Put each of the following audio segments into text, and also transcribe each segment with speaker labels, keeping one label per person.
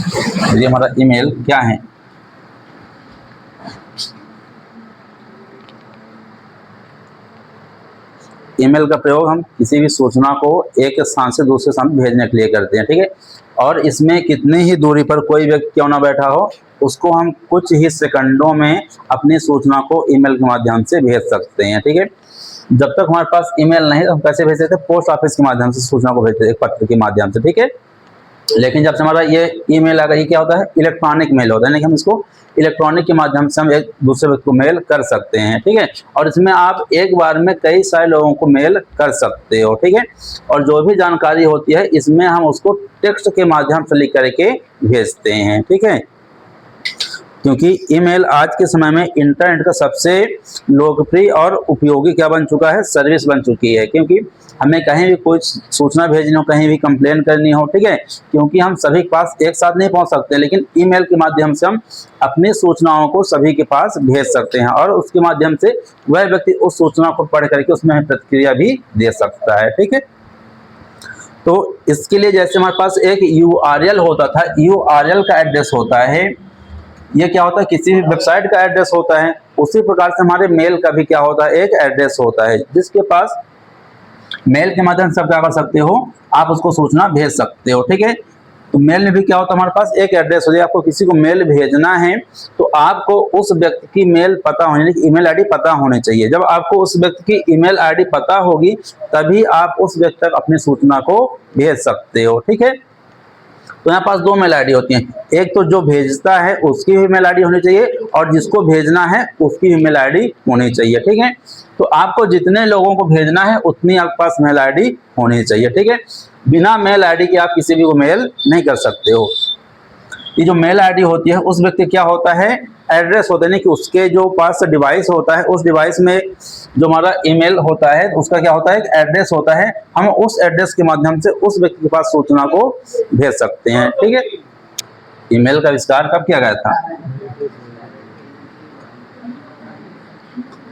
Speaker 1: ये हमारा ईमेल क्या है। ईमेल का प्रयोग हम किसी भी सूचना को एक स्थान से दूसरे स्थान भेजने के लिए करते हैं, ठीक है। और इसमें कितनी ही दूरी पर कोई व्यक्ति क्यों ना बैठा हो, उसको हम कुछ ही सेकंडों में अपनी सूचना को ईमेल के माध्यम से भेज सकते हैं, ठीक है। जब तक हमारे पास ईमेल नहीं तो हम कैसे भेजते थे, पोस्ट ऑफिस के माध्यम से सूचना को भेजते थे, एक पत्र के माध्यम से, ठीक है। लेकिन जब से हमारा ये ईमेल आ गई, क्या होता है, इलेक्ट्रॉनिक मेल होता है, यानी कि हम इसको इलेक्ट्रॉनिक के माध्यम से हम एक दूसरे व्यक्ति को मेल कर सकते हैं, ठीक है। और इसमें आप एक बार में कई सारे लोगों को मेल कर सकते हो, ठीक है। और जो भी जानकारी होती है इसमें हम उसको टेक्स्ट के माध्यम से लिख करके भेजते हैं, ठीक है। क्योंकि ईमेल आज के समय में इंटरनेट का सबसे लोकप्रिय और उपयोगी क्या बन चुका है, सर्विस बन चुकी है। क्योंकि हमें कहीं भी कोई सूचना भेजनी हो, कहीं भी कंप्लेन करनी हो, ठीक है, क्योंकि हम सभी के पास एक साथ नहीं पहुंच सकते, लेकिन ईमेल के माध्यम से हम अपनी सूचनाओं को सभी के पास भेज सकते हैं और उसके माध्यम से वह व्यक्ति उस सूचना को पढ़ करके उसमें प्रतिक्रिया भी दे सकता है, ठीक है। तो इसके लिए जैसे हमारे पास एक URL होता था, URL का एड्रेस होता है, ये क्या होता है, किसी भी वेबसाइट का एड्रेस होता है, उसी प्रकार से हमारे मेल का भी क्या होता है, एक एड्रेस होता है, जिसके पास मेल के माध्यम से आप क्या कर सकते हो, आप उसको सूचना भेज सकते हो, ठीक है। तो मेल में भी क्या होता है, हमारे पास एक एड्रेस होता है, आपको किसी को मेल भेजना है तो आपको उस व्यक्ति की मेल पता होने, ईमेल आईडी पता होनी चाहिए। जब आपको उस व्यक्ति की ईमेल आईडी पता होगी तभी आप उस व्यक्ति तक अपनी सूचना को भेज सकते हो, ठीक है। तो यहाँ पास दो मेल आईडी होती हैं, एक तो जो भेजता है उसकी भी मेल आईडी होनी चाहिए और जिसको भेजना है उसकी भी मेल आईडी होनी चाहिए, ठीक है। तो आपको जितने लोगों को भेजना है उतनी आपके पास मेल आईडी होनी चाहिए, ठीक है। बिना मेल आईडी के आप किसी भी को मेल नहीं कर सकते हो। ये जो मेल आईडी होती है उस व्यक्ति क्या होता है, एड्रेस होता है, नहीं कि उसके जो पास डिवाइस होता है उस डिवाइस में जो हमारा ईमेल होता है उसका क्या होता है, एक एड्रेस होता है, हम उस एड्रेस के माध्यम से उस व्यक्ति के पास सूचना को भेज सकते हैं, ठीक है। ईमेल का आविष्कार कब किया गया था,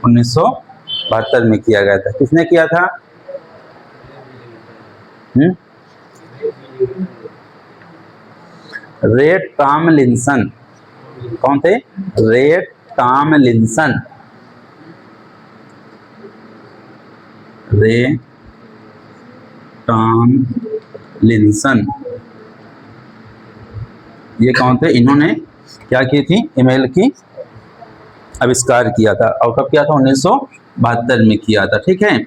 Speaker 1: 1972 में किया गया था। किसने किया था, रे टॉमलिंसन। कौन थे, रे टॉमलिंसन, रे टॉमलिंसन, ये कौन थे, इन्होंने क्या की थी, ईमेल की आविष्कार किया था। और कब किया था, 1972 में किया था, ठीक है।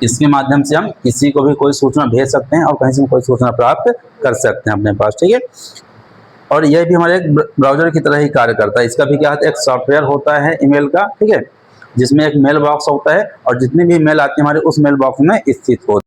Speaker 1: इसके माध्यम से हम किसी को भी कोई सूचना भेज सकते हैं और कहीं से कोई सूचना प्राप्त कर सकते हैं अपने पास, ठीक है। और यह भी हमारे एक ब्राउजर की तरह ही कार्य करता है। इसका भी क्या है, एक सॉफ्टवेयर होता है ईमेल का, ठीक है, जिसमें एक मेल बॉक्स होता है और जितनी भी मेल आती है हमारे उस मेल बॉक्स में स्थित होती है।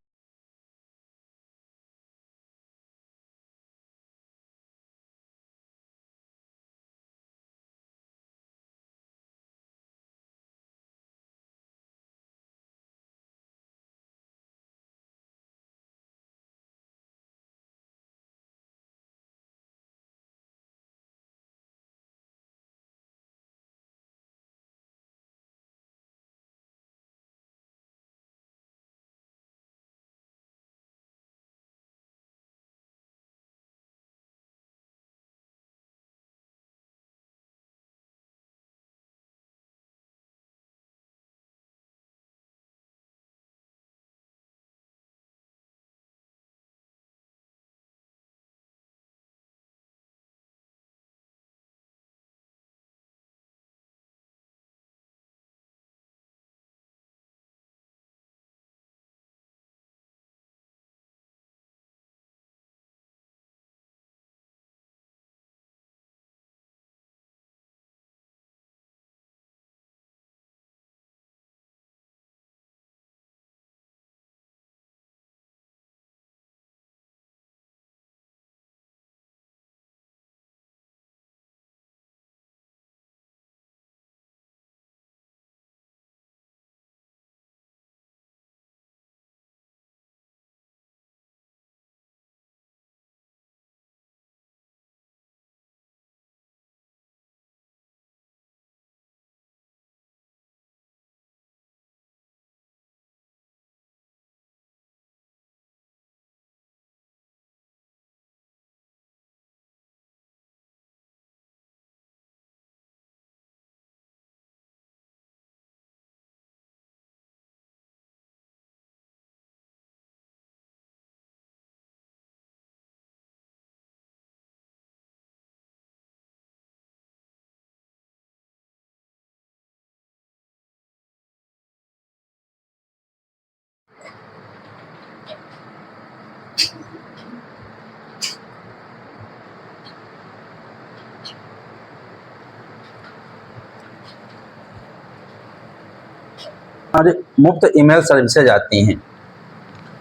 Speaker 1: हमारी मुफ्त ईमेल सर्विसेज आती हैं।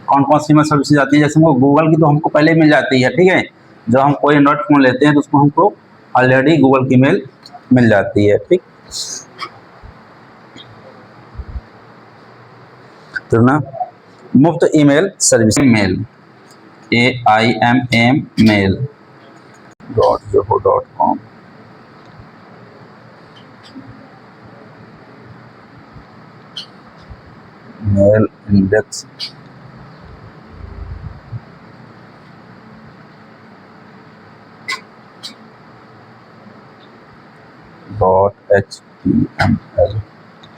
Speaker 1: कौन कौन सी ईमेल सर्विसेज आती है? जैसे हमको गूगल की तो हमको पहले मिल जाती है, ठीक है। जब हम कोई एंड्रॉइड फ़ोन लेते हैं तो उसको हमको ऑलरेडी गूगल की ईमेल मिल जाती है, ठीक। तो ना मुफ्त email service mail AIMM mail.zoho.com mail index .html।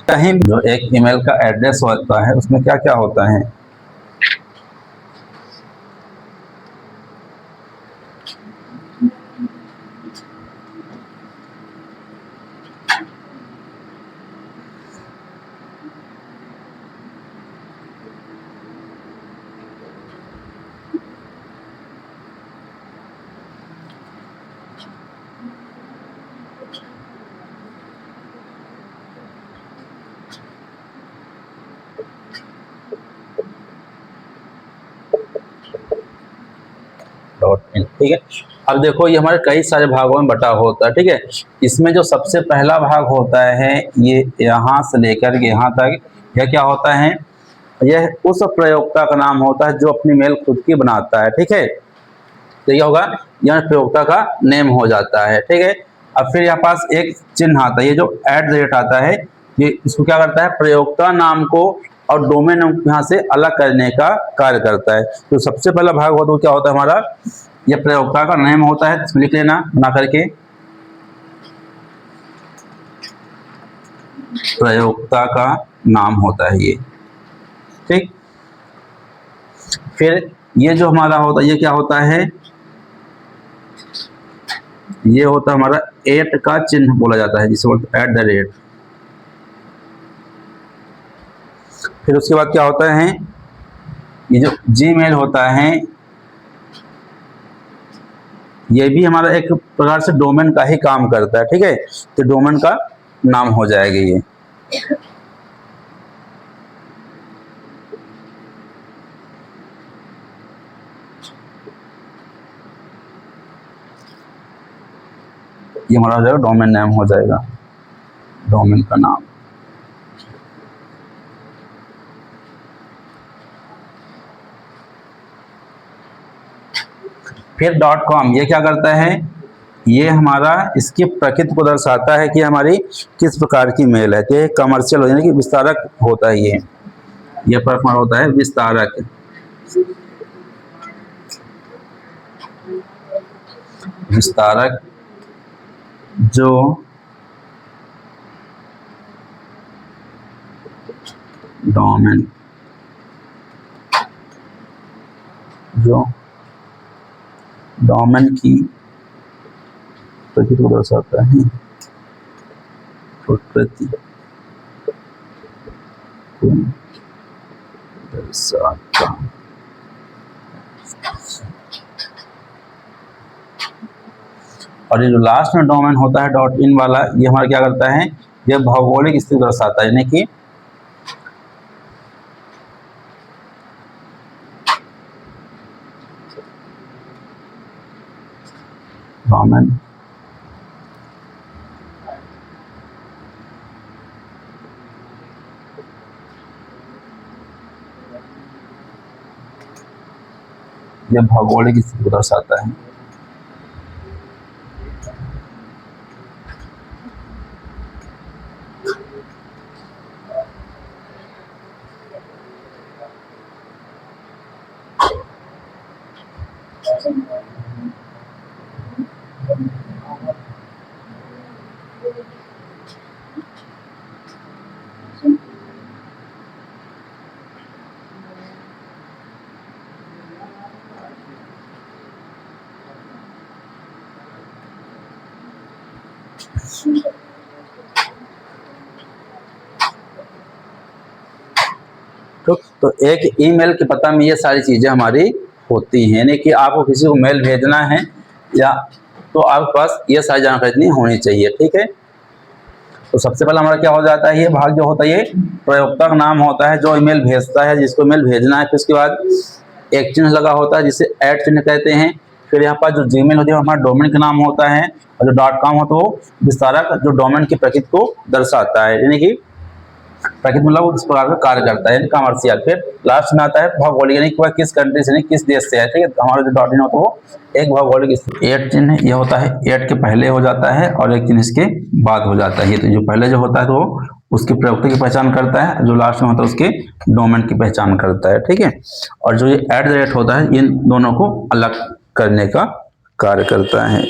Speaker 1: कहीं जो एक ईमेल का एड्रेस होता है उसमें क्या क्या होता है? .in, ठीक है। अब देखो ये हमारे कई सारे भागों में बटा होता है, ठीक है। इसमें जो सबसे पहला भाग होता है ये यहाँ से लेकर के यहाँ तक, यह क्या होता है? यह उस प्रयोक्ता का नाम होता है जो अपनी मेल खुद की बनाता है, ठीक है। तो यह होगा, यह प्रयोक्ता का नेम हो जाता है, ठीक है। अब फिर यहाँ पास एक चिन्ह आता है, ये जो @ आता है, ये इसको क्या करता है? प्रयोक्ता नाम को और डोमेन नाम को यहाँ से अलग करने का कार्य करता है। तो सबसे पहला भाग होता है, क्या होता है हमारा? यह प्रयोक्ता का नेम होता है, इसमें लिख लेना बना करके, प्रयोक्ता का नाम होता है ये, ठीक। फिर ये जो हमारा होता है, ये क्या होता है? ये होता है हमारा @ का चिन्ह बोला जाता है, जिसे बोलते हैं @। फिर उसके बाद क्या होता है? ये जो Gmail होता है, ये भी हमारा एक प्रकार से डोमेन का ही काम करता है, ठीक है। तो डोमेन का नाम हो जाएगा ये। ये हमारा हो जाएगा डोमेन नेम हो जाएगा, डोमेन का नाम। फिर .com, ये क्या करता है? ये हमारा इसकी प्रकृति को दर्शाता है कि हमारी किस प्रकार की मेल है। तो ये कमर्शियल हो, यानी कि विस्तारक होता है ये प्रकार होता है विस्तारक। विस्तारक जो डोमेन की प्रकृति को दर्शाता है, प्रकृति को दर्शाता। और ये जो लास्ट में डोमेन होता है .in वाला, ये हमारा क्या करता है? यह भौगोलिक स्थिति दर्शाता है, यानी कि डोमेन यह भौगोलिक स्थिति को दर्शाता है। तो एक ईमेल के पता में ये सारी चीज़ें हमारी होती हैं, यानी कि आपको किसी को मेल भेजना है या तो आपके पास ये सारी जानकारी होनी चाहिए, ठीक है। तो सबसे पहले हमारा क्या हो जाता है, ये भाग जो होता है ये प्रयोक्ता का नाम होता है जो ईमेल भेजता है, जिसको ईमेल भेजना है। फिर उसके बाद एक चिन्ह लगा होता है जिसे ऐड चिन्ह कहते हैं। फिर यहाँ पर जो जीमेल होती है हमारा डोमेन का नाम होता है, और जो .com होता है वो विस्तारक जो डोमेन की प्रकृति को दर्शाता है, यानी कि प्रकृति मतलब इस प्रकार का कार्य करता है, कमर्शियल। फिर लास्ट में आता है भौगोलिक, यानी कि किस कंट्री से, यानी किस देश से है, ठीक है। हमारा जो .in होता है वो एक भौगोलिक ऐड चिन्ह ये होता है, ऐड के पहले हो जाता है और एक चिन्ह इसके बाद हो जाता है। तो जो पहले जो होता है तो उसके प्रयोक्ता की पहचान करता है, जो लास्ट में होता है उसके डोमेन की पहचान करता है, ठीक है। और जो ये @ होता है इन दोनों को अलग करने का कार्य करता है।